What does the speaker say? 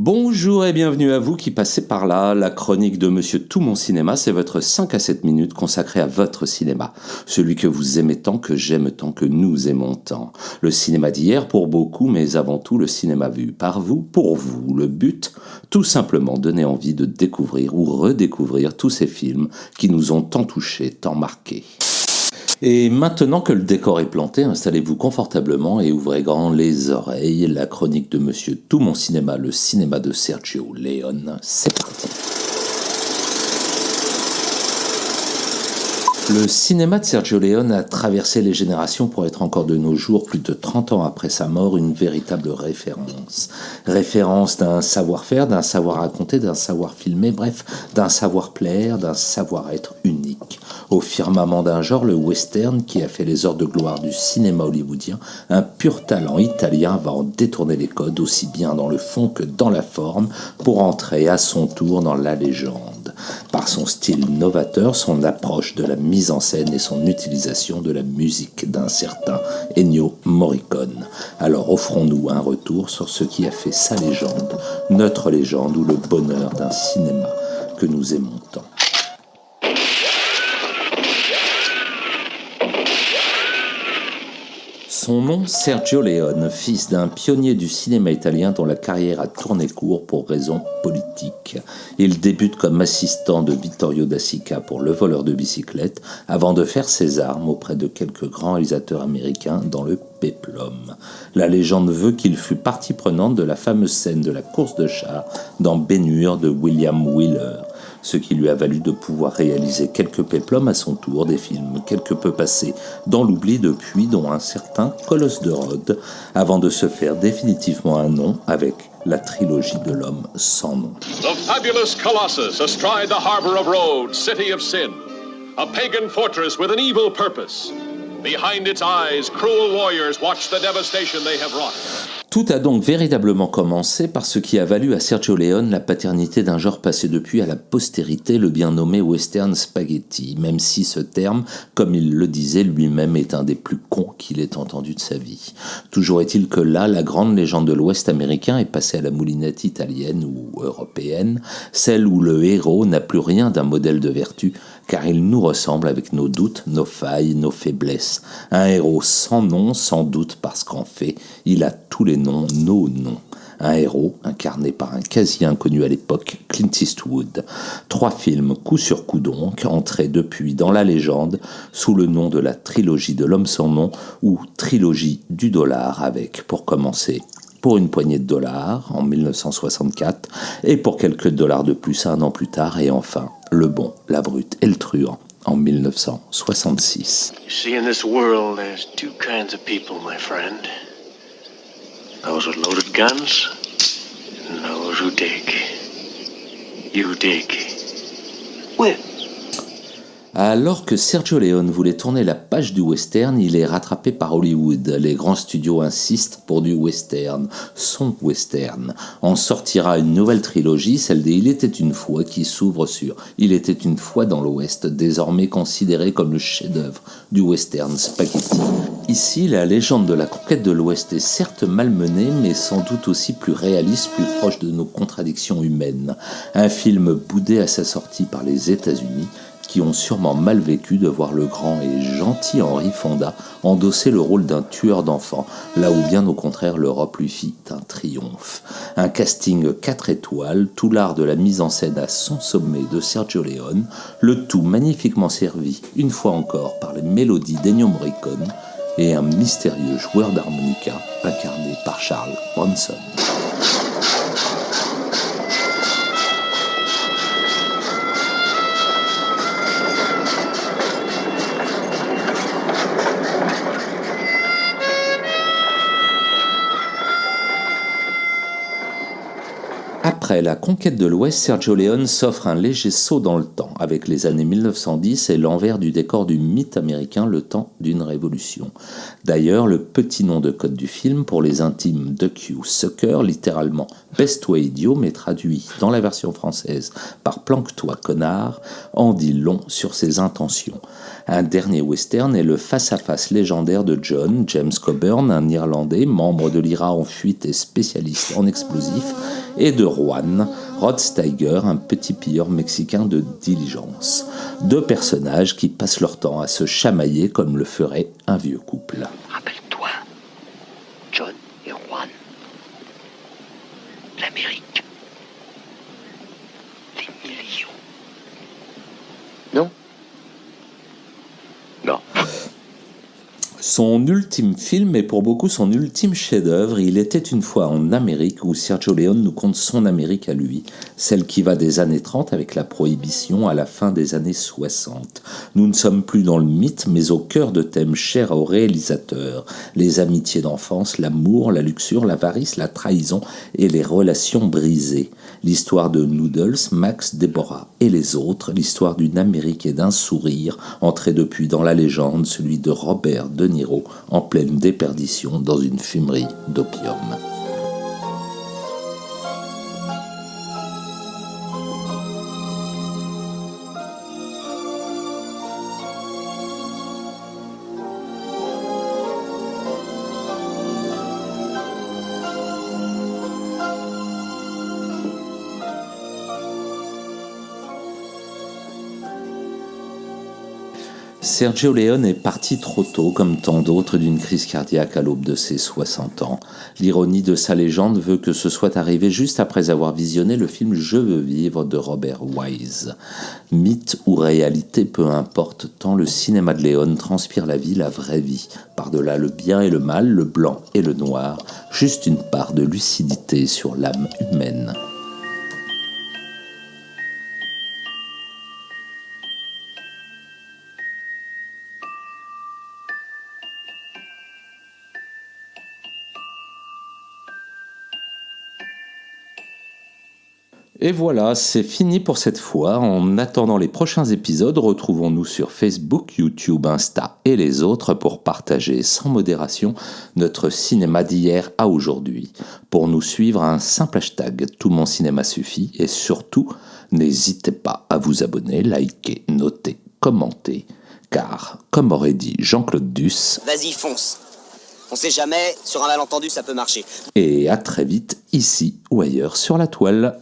Bonjour et bienvenue à vous qui passez par là. La chronique de Monsieur Tout Mon Cinéma, c'est votre 5 à 7 minutes consacrée à votre cinéma. Celui que vous aimez tant, que j'aime tant, que nous aimons tant. Le cinéma d'hier pour beaucoup, mais avant tout le cinéma vu par vous, pour vous. Le but, tout simplement donner envie de découvrir ou redécouvrir tous ces films qui nous ont tant touchés, tant marqués. Et maintenant que le décor est planté, installez-vous confortablement et ouvrez grand les oreilles. La chronique de Monsieur Tout Mon Cinéma, le cinéma de Sergio Leone, c'est parti. Le cinéma de Sergio Leone a traversé les générations pour être encore de nos jours, plus de 30 ans après sa mort, une véritable référence. Référence d'un savoir-faire, d'un savoir raconter, d'un savoir filmer, bref, d'un savoir-plaire, d'un savoir-être unique. Au firmament d'un genre, le western, qui a fait les heures de gloire du cinéma hollywoodien, un pur talent italien va en détourner les codes aussi bien dans le fond que dans la forme pour entrer à son tour dans la légende. Par son style novateur, son approche de la mise en scène et son utilisation de la musique d'un certain Ennio Morricone. Alors offrons-nous un retour sur ce qui a fait sa légende, notre légende ou le bonheur d'un cinéma que nous aimons tant. Son nom, Sergio Leone, fils d'un pionnier du cinéma italien dont la carrière a tourné court pour raisons politiques. Il débute comme assistant de Vittorio Da Sica pour Le voleur de bicyclette, avant de faire ses armes auprès de quelques grands réalisateurs américains dans le péplum. La légende veut qu'il fut partie prenante de la fameuse scène de la course de chars dans Ben-Hur de William Wyler, ce qui lui a valu de pouvoir réaliser quelques péplums à son tour, des films quelque peu passés dans l'oubli depuis, dont un certain Colosse de Rhodes, avant de se faire définitivement un nom avec la trilogie de l'homme sans nom. The fabulous Colossus astride the harbor of Rhodes, city of sin, a pagan fortress with an evil purpose. Behind its eyes, cruel warriors watch the devastation they have wrought. Tout a donc véritablement commencé par ce qui a valu à Sergio Leone la paternité d'un genre passé depuis à la postérité, le bien nommé western spaghetti, même si ce terme, comme il le disait lui-même, est un des plus cons qu'il ait entendu de sa vie. Toujours est-il que là, la grande légende de l'Ouest américain est passée à la moulinette italienne ou européenne, celle où le héros n'a plus rien d'un modèle de vertu, car il nous ressemble avec nos doutes, nos failles, nos faiblesses. Un héros sans nom, sans doute parce qu'en fait, il a tous les noms, nos noms. Un héros incarné par un quasi-inconnu à l'époque, Clint Eastwood. 3 films coup sur coup donc, entrés depuis dans la légende sous le nom de la trilogie de l'homme sans nom ou trilogie du dollar avec, pour commencer, pour une poignée de dollars en 1964 et pour quelques dollars de plus un an plus tard et enfin Le Bon, la Brute et le Truand en 1966. You see, in this world, there's two kinds of people, my friend. Those with loaded guns, and those who dig. You dig. When? Alors que Sergio Leone voulait tourner la page du western, il est rattrapé par Hollywood. Les grands studios insistent pour du western, son western. En sortira une nouvelle trilogie, celle des Il était une fois, qui s'ouvre sur Il était une fois dans l'Ouest, désormais considéré comme le chef-d'œuvre du western spaghetti. Ici, la légende de la conquête de l'Ouest est certes malmenée, mais sans doute aussi plus réaliste, plus proche de nos contradictions humaines. Un film boudé à sa sortie par les États-Unis, qui ont sûrement mal vécu de voir le grand et gentil Henry Fonda endosser le rôle d'un tueur d'enfants, là où bien au contraire l'Europe lui fit un triomphe. Un casting 4 étoiles, tout l'art de la mise en scène à son sommet de Sergio Leone, le tout magnifiquement servi, une fois encore, par les mélodies d'Ennio Morricone et un mystérieux joueur d'harmonica incarné par Charles Bronson. Après la conquête de l'Ouest, Sergio Leone s'offre un léger saut dans le temps, avec les années 1910 et l'envers du décor du mythe américain Le Temps d'une Révolution. D'ailleurs, le petit nom de code du film, pour les intimes Duck You Sucker, littéralement « Peste-toi idiot », mais traduit dans la version française par « Planque-toi connard », en dit long sur ses intentions. Un dernier western est le face-à-face légendaire de John James Coburn, un Irlandais, membre de l'IRA en fuite et spécialiste en explosifs, et de Juan, Rod Steiger, un petit pilleur mexicain de diligence. 2 personnages qui passent leur temps à se chamailler comme le ferait un vieux couple. Rappelle-toi, John et Juan. L'Amérique. Des millions. Non? Non. Son ultime film est pour beaucoup son ultime chef-d'œuvre. Il était une fois en Amérique, où Sergio Leone nous conte son Amérique à lui, celle qui va des années 30 avec la prohibition à la fin des années 60. Nous ne sommes plus dans le mythe, mais au cœur de thèmes chers au réalisateur, les amitiés d'enfance, l'amour, la luxure, l'avarice, la trahison et les relations brisées. L'histoire de Noodles, Max, Deborah et les autres, l'histoire d'une Amérique et d'un sourire, entré depuis dans la légende, celui de Robert De Niro, en pleine déperdition dans une fumerie d'opium. Sergio Leone est parti trop tôt, comme tant d'autres, d'une crise cardiaque à l'aube de ses 60 ans. L'ironie de sa légende veut que ce soit arrivé juste après avoir visionné le film Je veux vivre de Robert Wise. Mythe ou réalité, peu importe, tant le cinéma de Leone transpire la vie, la vraie vie. Par-delà le bien et le mal, le blanc et le noir, juste une part de lucidité sur l'âme humaine. Et voilà, c'est fini pour cette fois. En attendant les prochains épisodes, retrouvons-nous sur Facebook, YouTube, Insta et les autres pour partager sans modération notre cinéma d'hier à aujourd'hui. Pour nous suivre, un simple hashtag « Tout mon cinéma suffit » et surtout, n'hésitez pas à vous abonner, liker, noter, commenter, car, comme aurait dit Jean-Claude Duss, vas-y, fonce. On sait jamais, sur un malentendu, ça peut marcher. Et à très vite, ici ou ailleurs sur la toile.